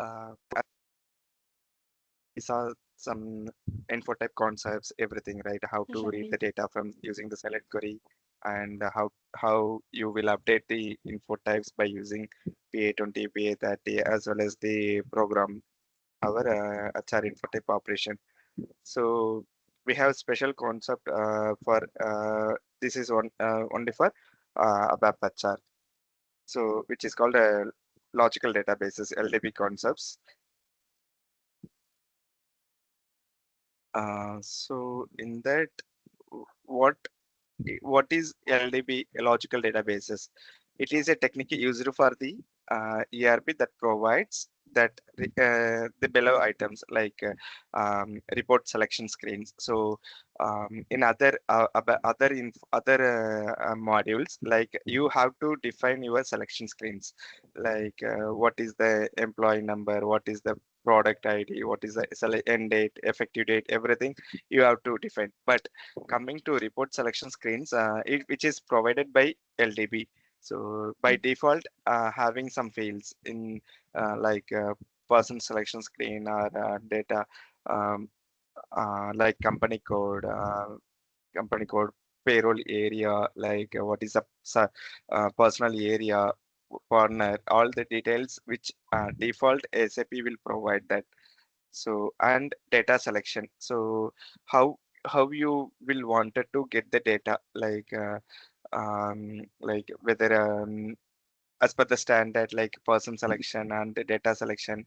Uh, we saw some info type concepts, everything, right? How Yes, to read Shakti. the data from using the select query, and how you will update the info types by using PA20, PA30, as well as the program, our HR info type operation. So we have special concept for this is only for ABAP HR. So which is called logical databases, LDB concepts. So in that, what what is LDB, logical databases? It is a technique used for the ERP that provides the below items like report selection screens. So in other modules, like you have to define your selection screens, like what is the employee number, what is the product ID, what is the end date, effective date, everything you have to define. But coming to report selection screens, which is provided by LDB. So by default, having some fields in like person selection screen or data, um, like company code, payroll area, like what is the personal area, partner, all the details which default SAP will provide that. So and data selection. So how you will wanted to get the data, like whether as per the standard, like person selection and the data selection.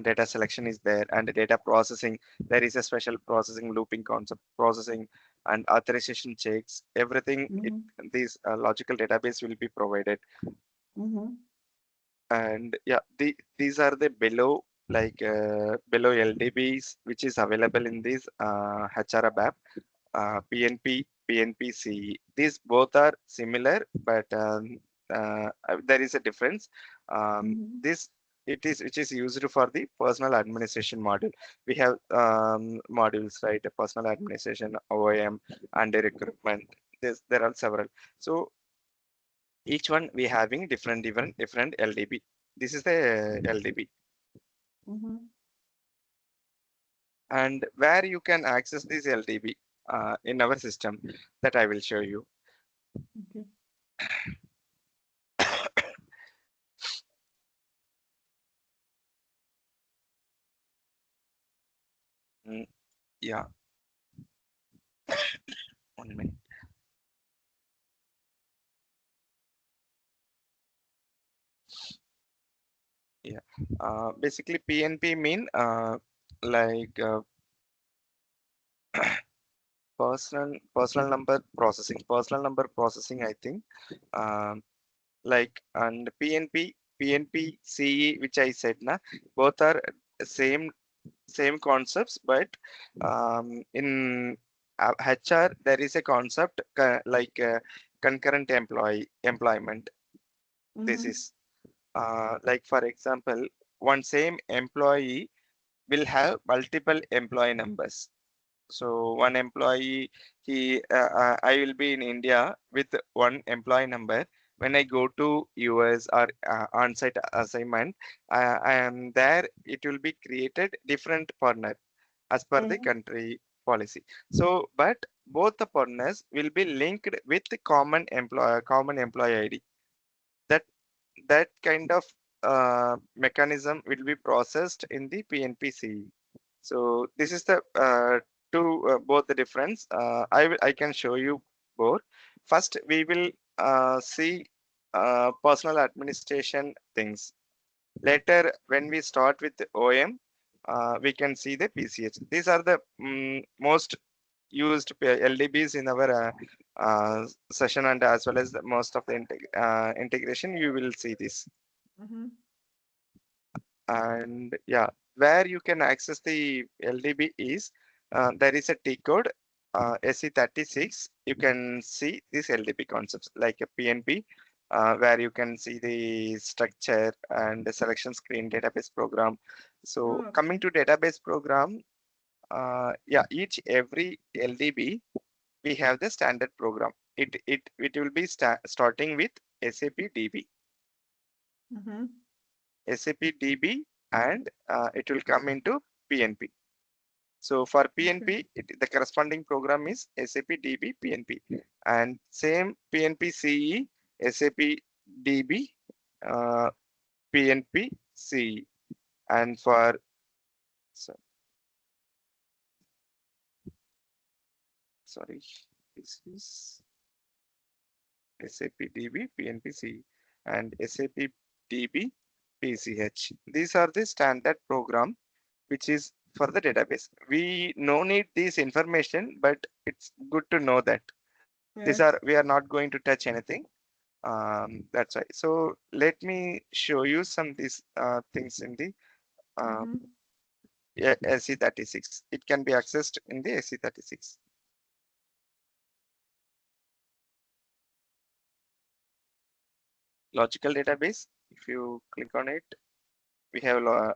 Data selection is there, and the data processing, there is a special processing looping concept, processing and authorization checks, everything Mm-hmm. these logical database will be provided. Mm-hmm. And yeah, these are the below, like below LDBs which is available in this HR ABAP, PNP, PNPC. These both are similar, but there is a difference. Mm-hmm. This it is which is used for the personal administration module. We have modules, right? Personal administration, OIM, and the recruitment. There are several. So each one we having different LDB. This is the LDB, Mm-hmm. and where you can access this LDB in our system, that I will show you. Okay. Mm, yeah, 1 minute. Yeah, basically PNP mean like personal number processing, I think. Um, like, and PNP CE, which I said na, both are same concepts, but in HR there is a concept like concurrent employment. This Mm-hmm. is like, for example, one same employee will have multiple employee numbers. So one employee, I will be in India with one employee number. When I go to US or on-site assignment, I am there. It will be created different partner as per the Mm-hmm. country policy. So, but both the partners will be linked with the common employee ID. That kind of mechanism will be processed in the PNPC. So this is the both the difference. I can show you both. First, we will see personal administration things. Later, when we start with the OM, we can see the PCH. These are the most used LDBs in our session, and as well as the most of the integration. You will see this. Mm-hmm. And yeah, where you can access the LDB is there is a T code SE36. You can see these LDB concepts like a PNP, where you can see the structure and the selection screen database program. So Oh, coming okay. to database program, yeah, each every LDB we have the standard program. It will be starting with SAP DB. Mm-hmm. SAP DB. and it will come into PNP. So for PNP, the corresponding program is SAP DB PNP, and same PNP CE, SAP DB, uh, PNP CE, and for so, sorry, this is SAP DB PNP CE and SAP DB PCH. These are the standard program which is for the database. We no need this information, but it's good to know that these Yes. are we are not going to touch anything. That's why. So let me show you some these things in the uh, Mm-hmm. SE36. It can be accessed in the SE36. Logical database. If you click on it, we have a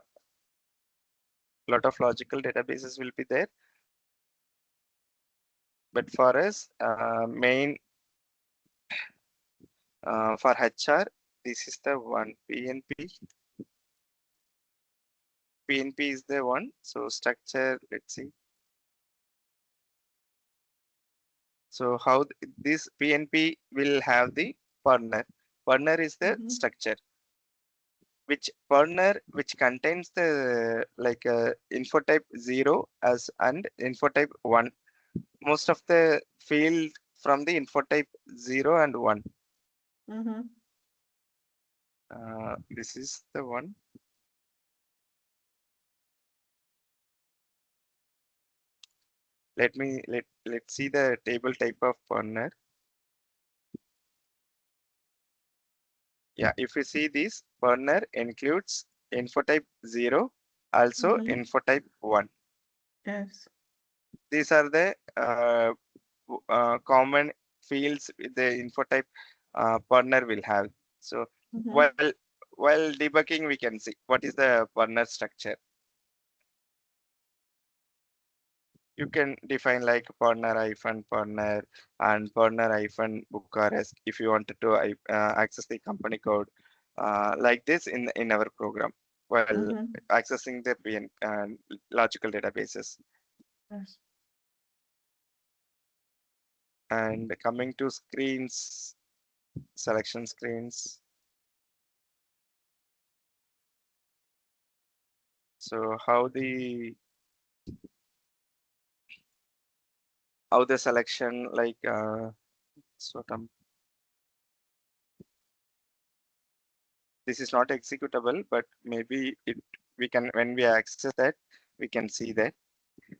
lot of logical databases will be there. But for us, main for HR, this is the one. PNP is the one. So structure, let's see. So how this PNP will have the partner. Partner is the Mm-hmm. structure. Which partner which contains the like info type 0 as and info type 1. Most of the field from the info type 0 and 1. Mm-hmm. This is the one. Let's see the table type of partner. Yeah, if you see this partner includes info type 0, also Mm-hmm. info type 1. Yes. These are the common fields with the info type partner will have. So Mm-hmm. while while debugging, we can see what is the partner structure. You can define like partner hyphen partner and partner hyphen Bucharest if you wanted to access the company code like this in our program while Mm-hmm. accessing the logical databases. Yes. And coming to screens, selection screens. So how the selection like sort of this is not executable, but maybe it we can when we access that we can see that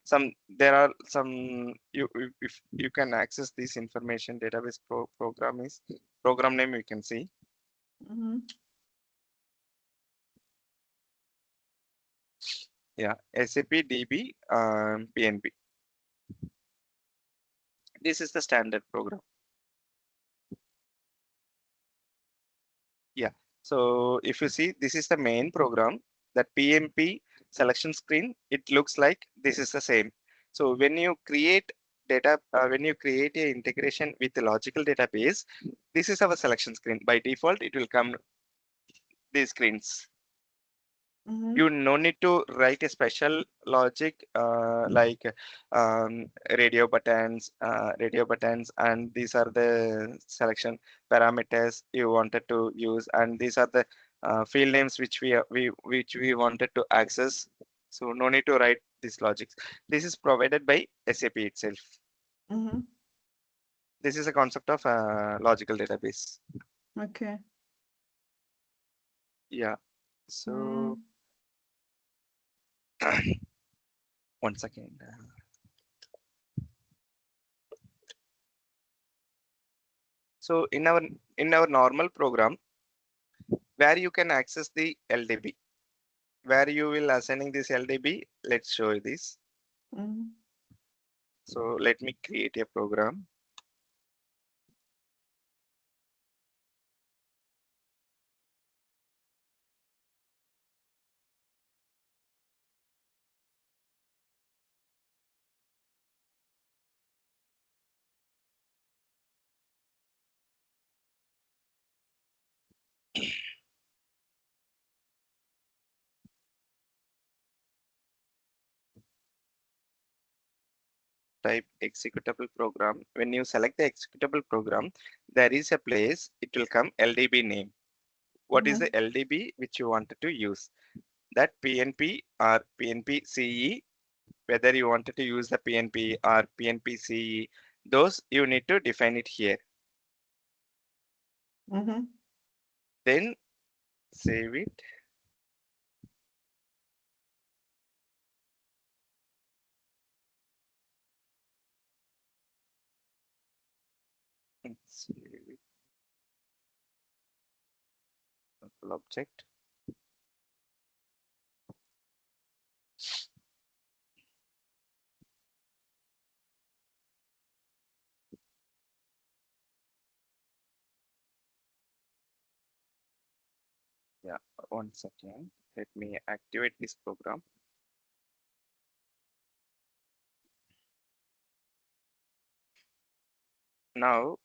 some there are some if you can access this information database program name you can see. Mm-hmm. Yeah, SAP DB PNP. This is the standard program. Yeah. So if you see, this is the main program. That PMP selection screen, it looks like this is the same. So when you create a integration with the logical database, this is our selection screen. By default, it will come these screens. Mm-hmm. You no need to write a special logic like radio buttons, and these are the selection parameters you wanted to use, and these are the field names which we wanted to access. So no need to write these logics. This is provided by SAP itself. Mm-hmm. This is a concept of logical database. Okay. Yeah. So Mm. one second. So in our normal program, where you can access the LDB, where you will assigning this LDB. Let's show you this. Mm. So let me create a program. type executable program. When you select the executable program, there is a place, it will come LDB name. What is the LDB which you wanted to use? That PNP or PNP CE, whether you wanted to use the PNP or PNP CE, those you need to define it here. Then save it. And save it. Local object. Yeah, 1 second. Let me activate this program. Now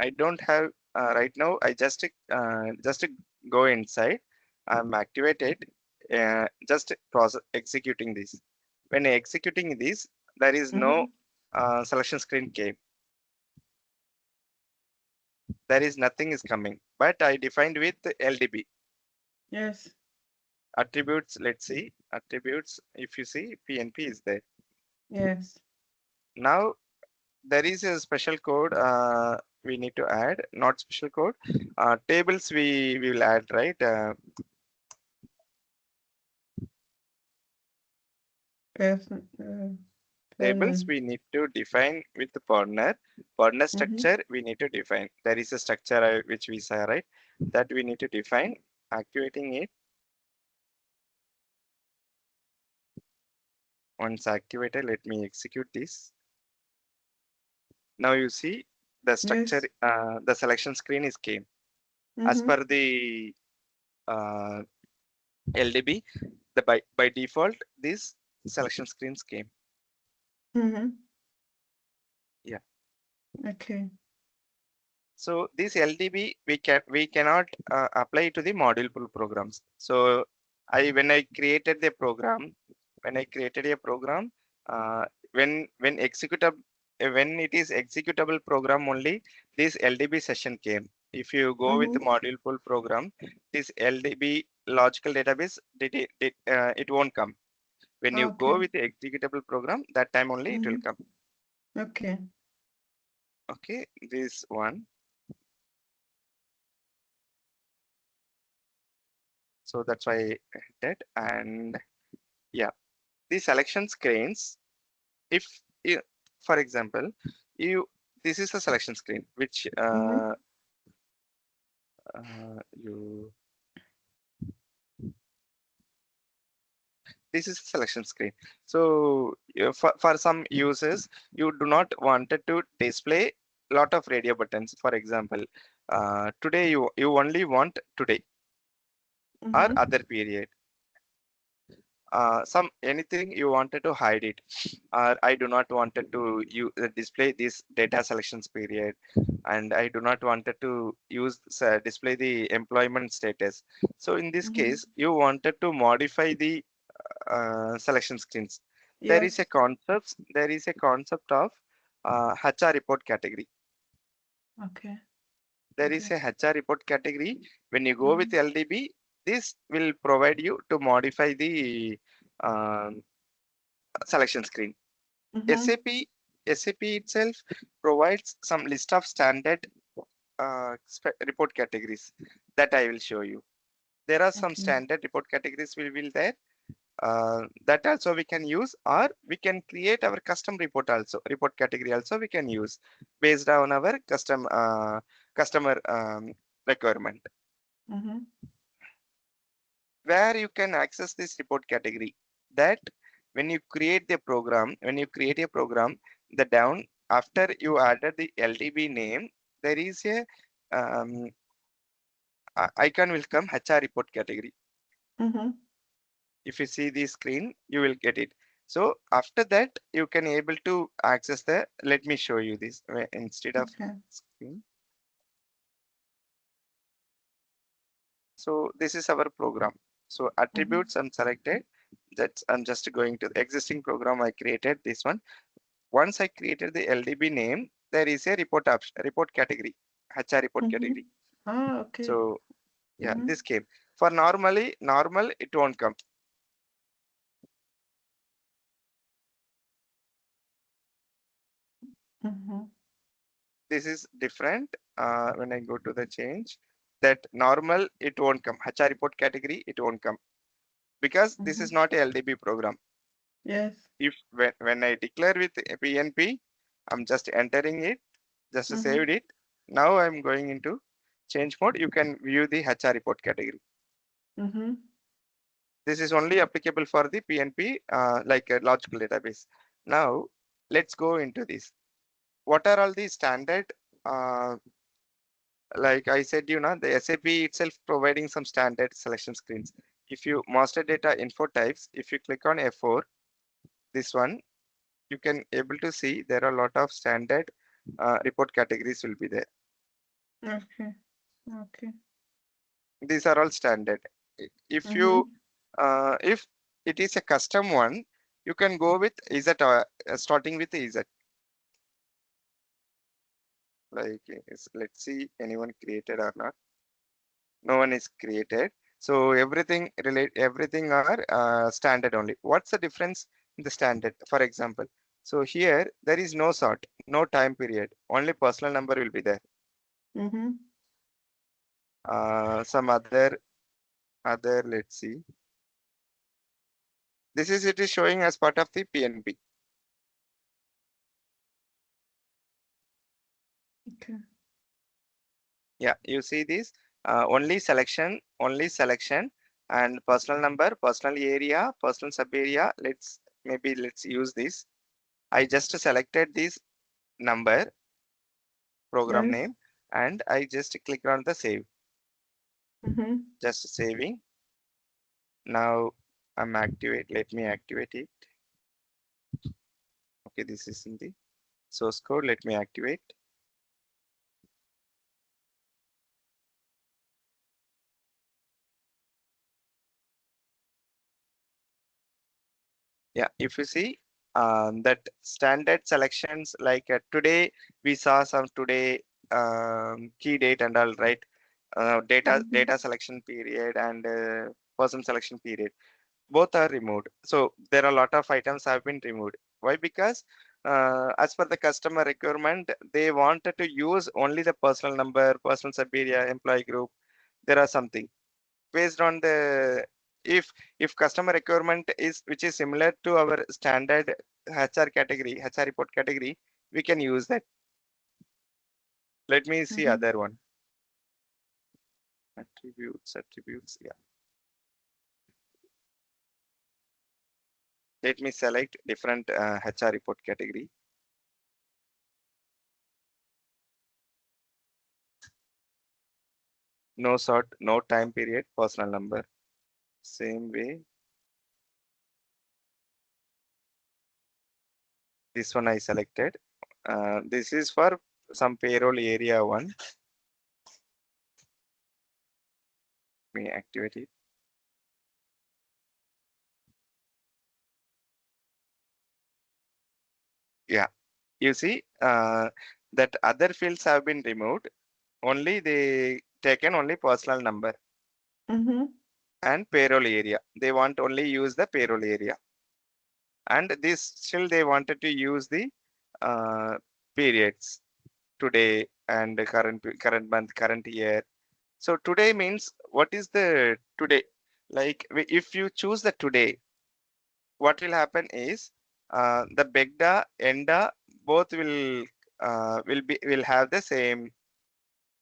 I don't have right now. I just go inside. I'm activated. Just process executing this. When executing this, there is no selection screen came. There is nothing is coming. But I defined with LDB Yes. attributes. Let's see attributes. If you see PNP is there. Yes. Now there is a special code we need to add. Not special code. Tables we will add, right? Person. Tables Person. we need to define with the partner structure we need to define. There is a structure which we say, right, that we need to define. Activating it. Once activated, let me execute this. Now you see the structure, Yes. the selection screen is came as per the uh, LDB. The by default this selection screens came. Yeah. Okay. So this LDB we cannot apply to the module pool programs. So when I created the program, when I created a program, when executable when it is executable program only, this LDB session came. If you go with the module pool program, this LDB logical database it won't come. When you go Okay. with the executable program, that time only it will come. Okay. Okay, this one. So that's why I did. And yeah, these selection screens, if you, for example, you this is a selection screen which you this is a selection screen. So for some users, you do not wanted to display lot of radio buttons. For example, today you only want today or other period. Some anything you wanted to hide it, or I do not wanted to display this data selections period, and I do not wanted to display the employment status. So in this case, you wanted to modify the selection screens. There is a Yes. concept. There is a concept of HR report category. Okay. There is Okay. a HR report category. When you go with LDB, this will provide you to modify the um, selection screen. SAP SAP itself provides some list of standard report categories that I will show you. There are some Okay. standard report categories will there that also we can use, or we can create our custom report category also we can use based on our customer requirement. Where you can access this report category, that when you create a program, the down after you added the LDB name, there is a icon will come HR report category. If you see the screen, you will get it. So after that, you can able to access the, let me show you this instead of Okay. screen. So this is our program. So attributes I'm selected. That's I'm just going to the existing program I created, this one. once I created the LDB name, there is a report option, report category, HR report Mm-hmm. category. Ah, okay. So yeah, Mm-hmm. this came. For normal, it won't come. Mm-hmm. This is different. When I go to the change, that normal, it won't come. HR report category, it won't come because this Mm-hmm. is not a LDB program. Yes. If when I declare with PNP, I'm just entering it, just Mm-hmm. saved it. Now I'm going into change mode. You can view the HR report category. Mm-hmm. This is only applicable for the PNP, like a logical database. Now let's go into this. What are all the standard? Like I said, the SAP itself providing some standard selection screens. If you master data info types, if you click on F4, this one, you can able to see there are a lot of standard report categories will be there. Okay. Okay. These are all standard. If Mm-hmm. if it is a custom one, you can go with Z, starting with Z. Like let's see anyone created or not. No one is created. So everything are standard only. What's the difference in the standard? For example, so here there is no sort, no time period, only personal number will be there. Mm-hmm. Some other let's see. This is it is showing as part of the PNP. Okay. Yeah, you see this only selection, and personal number, personal area, personal sub area. Let's use this. I just selected this number, program Yes. name, and I just click on the save. Mm-hmm. Just saving. Now let me activate it. Okay, this is in the source code. Let me activate. Yeah, if you see that standard selections like today, we saw some today key date and all, right? Mm-hmm. Data selection period and person selection period. Both are removed. So there are a lot of items have been removed. Why? Because as per the customer requirement, they wanted to use only the personal number, personal sub area, employee group. There are something based on the if customer requirement is which is similar to our standard HR category, HR report category, we can use that. Let me see Mm-hmm. other one. Attributes. Yeah. Let me select different HR report category. No sort, no time period, personal number. Same way. This one I selected. This is for some payroll area one. Let me activate it. Yeah. You see that other fields have been removed. Only they taken only personal number Mm-hmm. and payroll area. They want only use the payroll area. And this still they wanted to use the uh, periods today and the current month, current year. So today means what is the today? Like if you choose the today, what will happen is the begda enda both will have the same.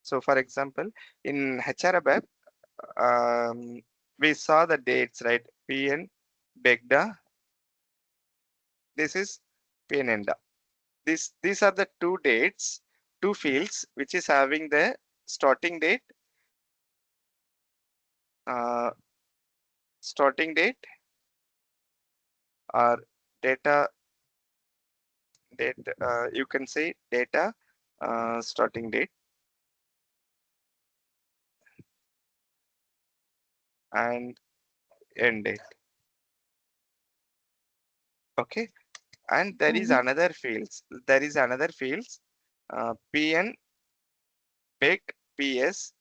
So for example, in HR ABAP, we saw the dates, right? PN begda. This is PN enda. These are the two dates, two fields which is having the starting date, uh, starting date or data date. You can say data starting date and end date. Okay. and there is another fields. There is another fields, PN, big PS,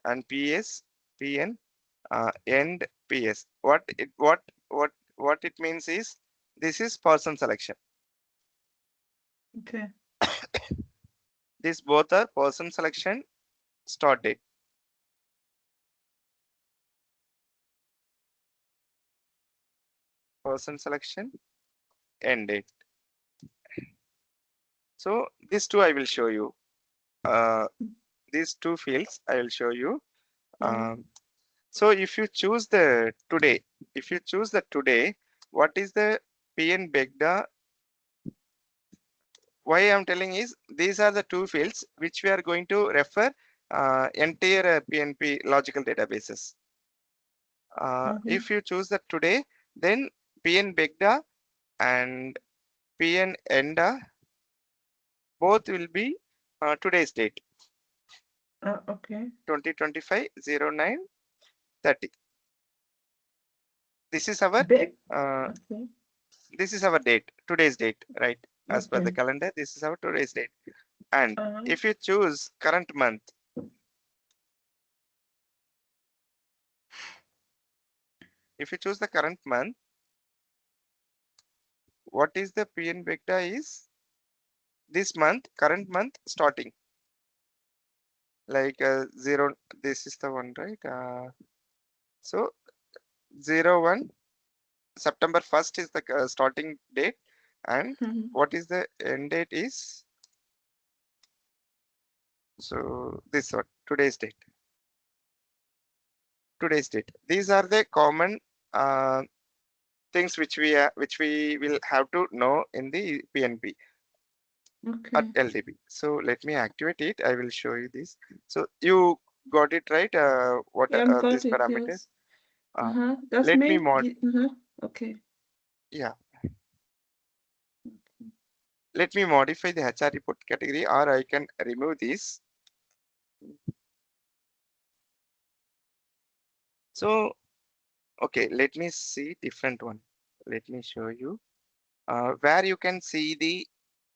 and PN, end PS. What it means is this is person selection. Okay. These both are person selection start date, person selection end date. So these two I will show you. Uh, these two fields I will show you. Um, so if you choose the today, what is the PN Begda? Why I'm telling is these are the two fields which we are going to refer entire PNP logical databases. If you choose the today, then PN Begda and PN Enda both will be today's date, Okay. 2025-09-30. This is our Big. uh, Okay. this is our date, today's date, right? As per the Okay. calendar, this is our today's date. And Uh, if you choose current month, if you choose the current month, what is the PN vector is this month, current month starting, like zero. This is the one, right? So 01 September 1st is the starting date, and what is the end date is, so this one, today's date. These are the common uh, things which we will have to know in the PNP at okay. LDB. So let me activate it. I will show you this. So you got it right. What Yeah, I've these got it. parameters? Yes. Uh, That's let me me. mod. Okay. Yeah, let me modify the HR report category, or I can remove this. So okay, let me see different one. Let me show you where you can see the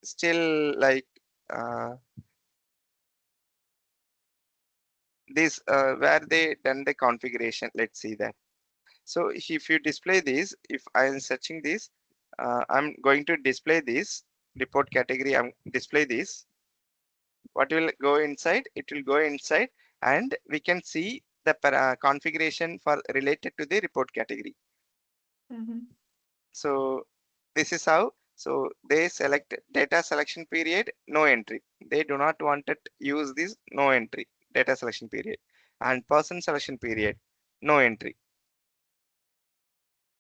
still like uh, this where they done the configuration. Let's see that. So if you display this, if I am searching this, I'm going to display this report category. I'm display this. What will go inside? It will go inside, and we can see the configuration for related to the report category. So this is how. So they select data selection period, no entry. They do not want to use this no entry data selection period, and person selection period, no entry.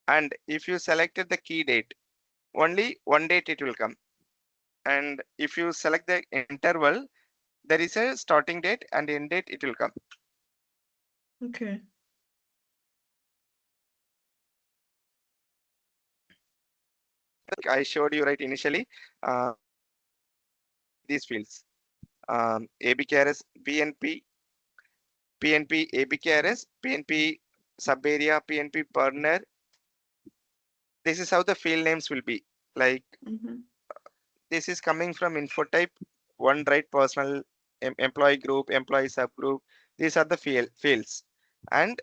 And if you selected the key date, only one date it will come. And if you select the interval, there is a starting date and end date it will come. Okay. Like I showed you right initially, these fields, ABKRS, PNP, PNP, ABKRS, PNP sub area, PNP partner. This is how the field names will be. Like this is coming from info type one, right? Personal, employee group, employee subgroup. These are the fields. And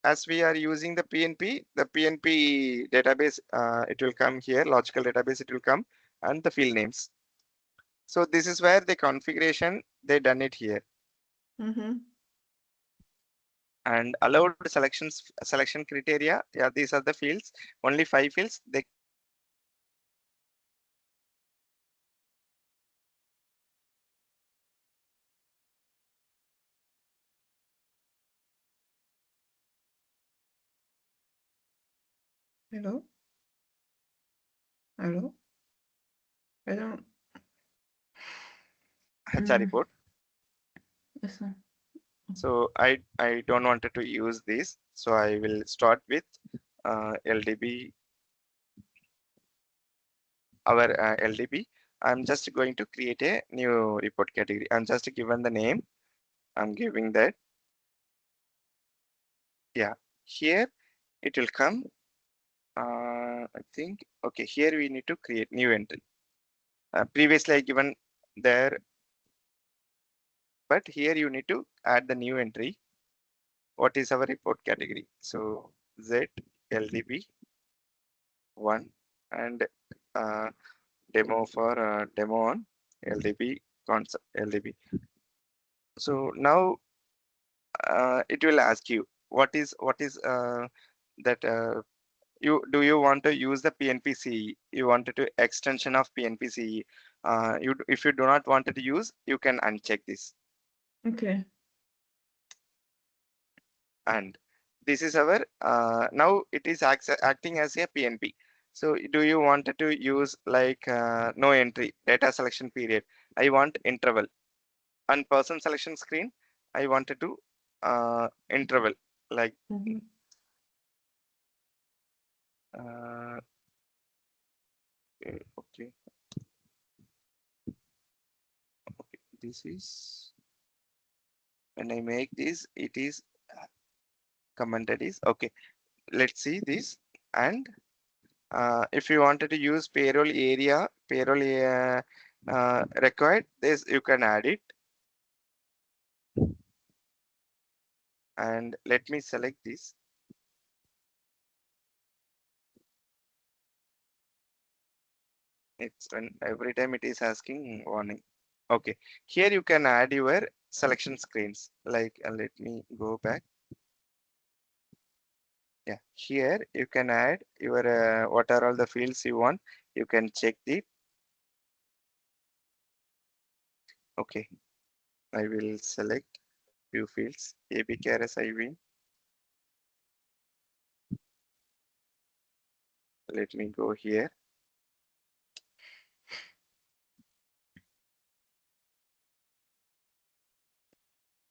as we are using the PNP database, it will come here, logical database, it will come, and the field names. So this is where the configuration, they done it here. And allowed selection criteria, yeah, these are the fields, only 5 fields. They Hello? Hello? I don't. HR report. Listen. So I don't wanted to use this. So I will start with LDB, our LDB. I'm just going to create a new report category. I'm just given the name. I'm giving that. Yeah, here it will come. I think, okay, here we need to create new entry. Previously I given there, but here you need to add the new entry. What is our report category? So Z LDB 1 and uh, demo for demo on LDB concept LDB. So now it will ask you what is that you want to use the PNPCE, you wanted to extension of PNPCE. If you do not want to use, you can uncheck this. Okay. And this is our now it is acting as a PNP. So do you want to use like no entry data selection period? I want interval. On person selection screen, I wanted to interval like Mm-hmm. uh, okay, this is when I make this, it is commented is okay. Let's see this. And if you wanted to use payroll required, this you can add it. And let me select this. It's when every time it is asking warning. Okay, here you can add your selection screens. Like let me go back. Yeah, here you can add your what are all the fields you want. You can check it. Okay, I will select few fields. Ambikeya IV. Let me go here.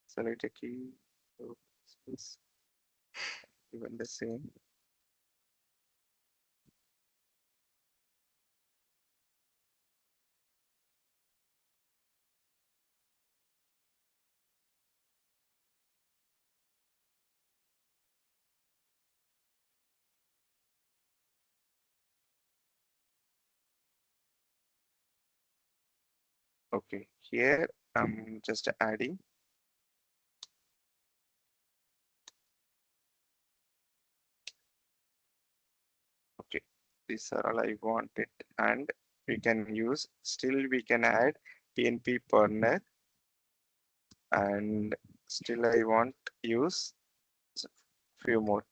Select a key. Oh, space. Even the same. Okay, here I'm just adding. Okay, these are all I wanted, and we can use. Still, we can add PNP partner, and still I want use few more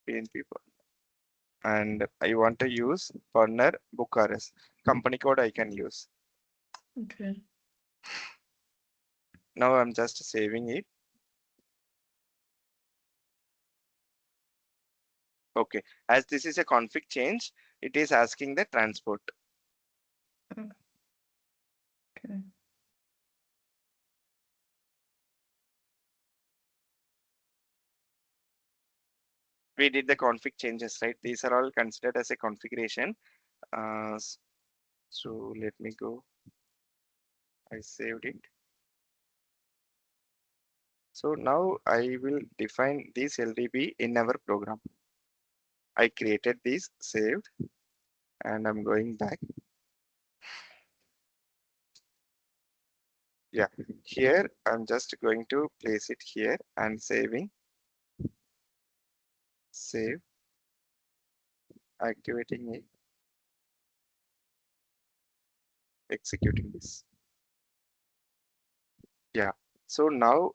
PNP partner, and I want to use partner Bucharest company code. I can use. Okay. Now I'm just saving it. Okay, as this is a config change, it is asking the transport. Okay. We did the config changes, right? These are all considered as a configuration. So let me go. I saved it. So now I will define this LDB in our program. I created this, saved, and I'm going back. Yeah, here I'm just going to place it here and saving, save, activating it, executing this. Yeah, so now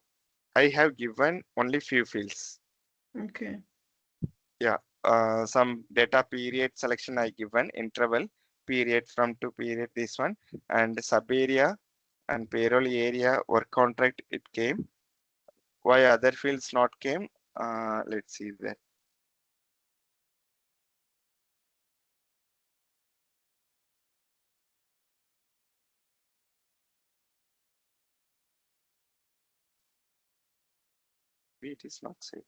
I have given only few fields. Okay. Yeah, some data period selection I given, interval, period from to period, this one, and sub area and payroll area work contract it came. Why other fields not came? Let's see that. It is not saved.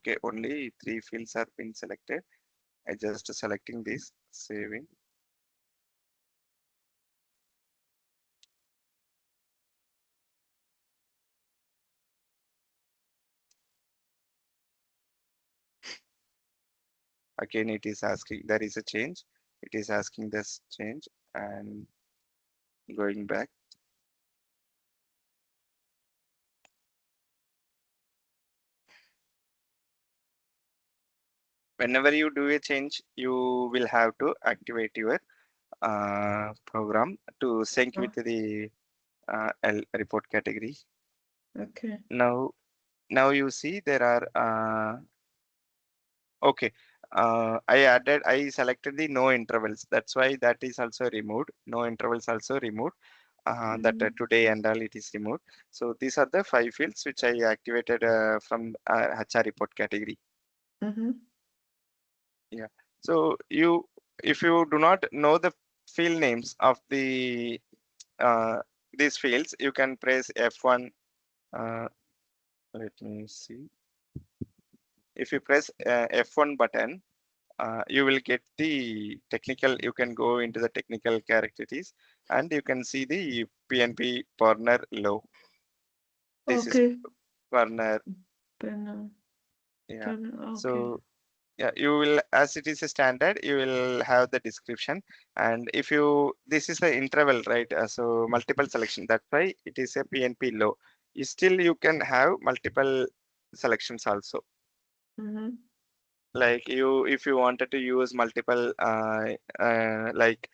Okay, only 3 fields are been selected. I just selecting this, saving. Again, it is asking, there is a change. It is asking this change and going back. Whenever you do a change, you will have to activate your program to sync Oh, with the L report category. okay. Now you see there are okay. I selected the no intervals. That's why that is also removed. No intervals also removed. That Mm-hmm. today and all it is removed. So these are the 5 fields which I activated from HR report category. Mm-hmm. Yeah. So if you do not know the field names of uh, these fields, you can press F1. Uh, Let me see. If you press F1 button, you will get the technical. You can go into the technical characteristics, and you can see the PNP partner low. This is Okay. partner. Then, Yeah. then, okay. So yeah, you will, as it is a standard, you will have the description. And if you, this is the interval, right? So multiple selection. That's why it is a PNP low. Still, you can have multiple selections also. Mm-hmm. Like you, if you wanted to use multiple like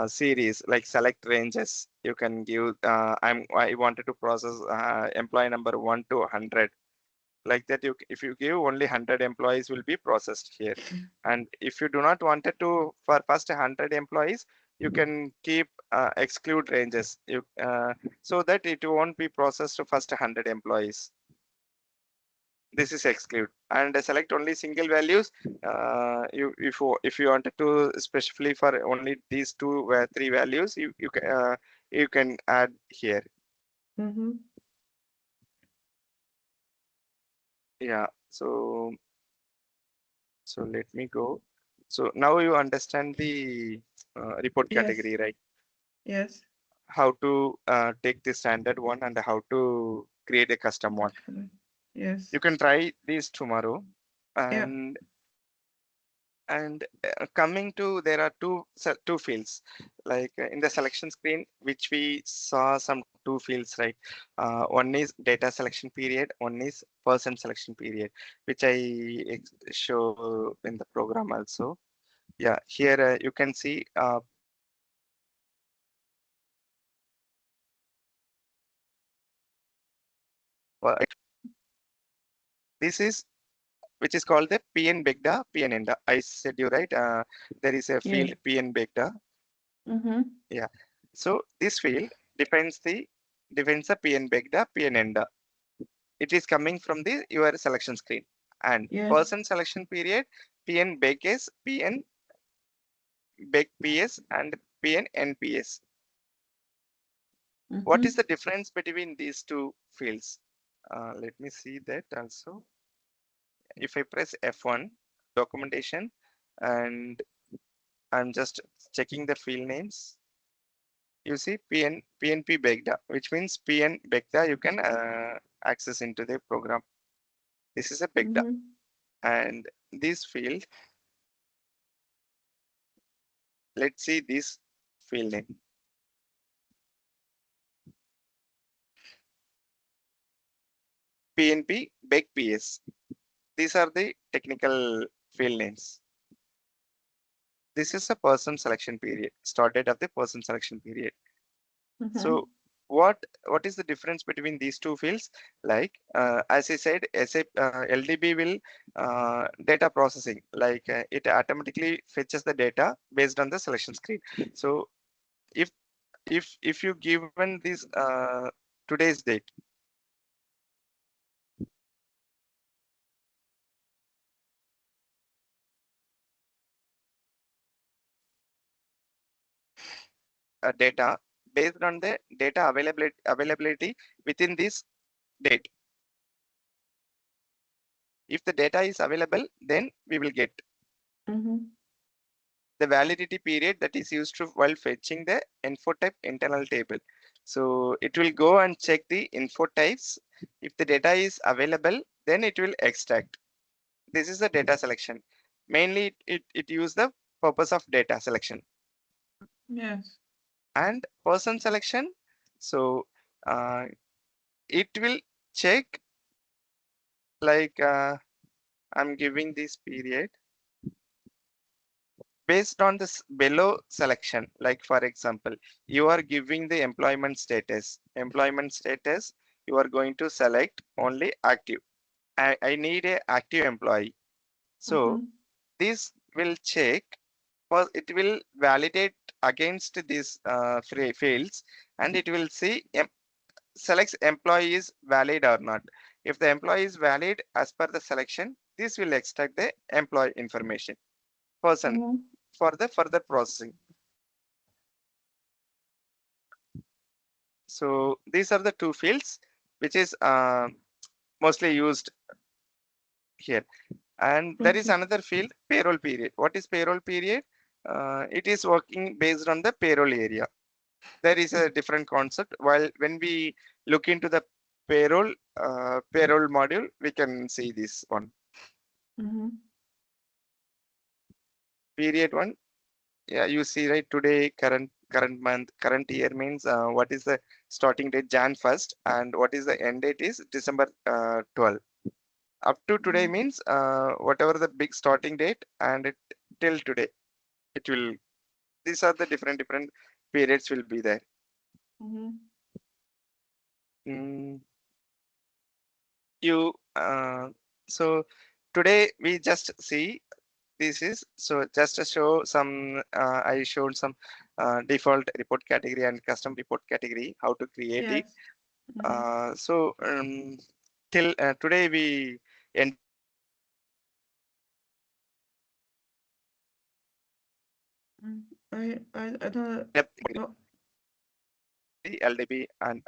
series, like select ranges, you can give I wanted to process employee number 1 to 100. Like that, if you give, only 100 employees will be processed here. And if you do not wanted to for first 100 employees, you can keep exclude ranges, so that it won't be processed to first 100 employees. This is exclude and select only single values. If you wanted to specifically for only these two three values, you can add here. Mm-hmm. Yeah. So let me go. So now you understand the report Yes. category, right? Yes. How to take the standard one and how to create a custom one. Okay. Yes. You can try this tomorrow. Yeah. And coming to, there are two fields, like in the selection screen, which we saw some two fields, right? One is data selection period, one is person selection period, which I show in the program also. Yeah, here you can see uh, this is which is called the PN Begda, PN Enda. I said you right. There is a Yeah. field PN Begda. Mm-hmm. Yeah. So this field defines the PN Begda, PN Enda. It is coming from the your selection screen. And Yes. person selection period, PN Beges, PN Beg PS, and PN NPS. What is Mm-hmm. the difference between these two fields? Let me see that also. If I press F1, documentation, and I'm just checking the field names. You see PNP Begda, which means PN Begda you can access into the program. This is a Begda. Mm-hmm. And this field, let's see this field name. PNP Beg PS. These are the technical field names. This is a person selection period, start date of the person selection period. Mm-hmm. So what is the difference between these two fields? Like as I said, SAP LDB will data processing, like it automatically fetches the data based on the selection screen. So if if you given this today's date, data based on the data availability within this date. If the data is available, then we will get Mm-hmm. the validity period that is used to while fetching the info type internal table. So it will go and check the info types. If the data is available, then it will extract. This is the data selection. Mainly it use the purpose of data selection Yes. and person selection. So uh, it will check like I'm giving this period based on this below selection. Like for example, you are giving the employment status, you are going to select only active. I need a active employee. So Mm-hmm. this will check, for it will validate against these fields, and it will see selects employee is valid or not. If the employee is valid as per the selection, this will extract the employee information person Mm-hmm. for the further processing. So these are the two fields which is mostly used here. And there is Okay. another field, payroll period. What is payroll period? It is working based on the payroll area. There is a different concept. While when we look into the payroll module, we can see this one. Mm-hmm. Period one. Yeah, you see right today, current month, current year means what is the starting date Jan 1st and what is the end date is December 12th. Up to today means whatever the big starting date and till today it will. These are the different periods will be there. Mm-hmm. Mm, you so today we just see this is so just to show some I showed some default report category and custom report category how to create it. Yes. Mm-hmm. So till today we I don't. Oh, LDB and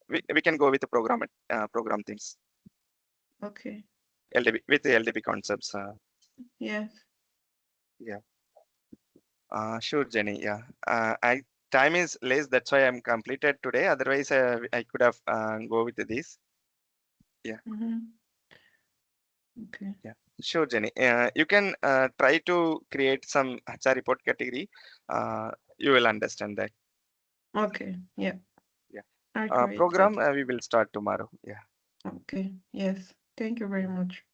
we can go with the program things okay. LDB with the LDB concepts. Yes. Yeah, sure, Jenny. Yeah, I time is less. That's why I'm completed today. Otherwise, I could have go with this. Yeah, Mm-hmm. Okay. yeah, sure, Jenny. You can try to create some HR report category. You will understand that. Okay. Yeah. Yeah, I created. program we will start tomorrow. Yeah. Okay. Yes. Thank you very much.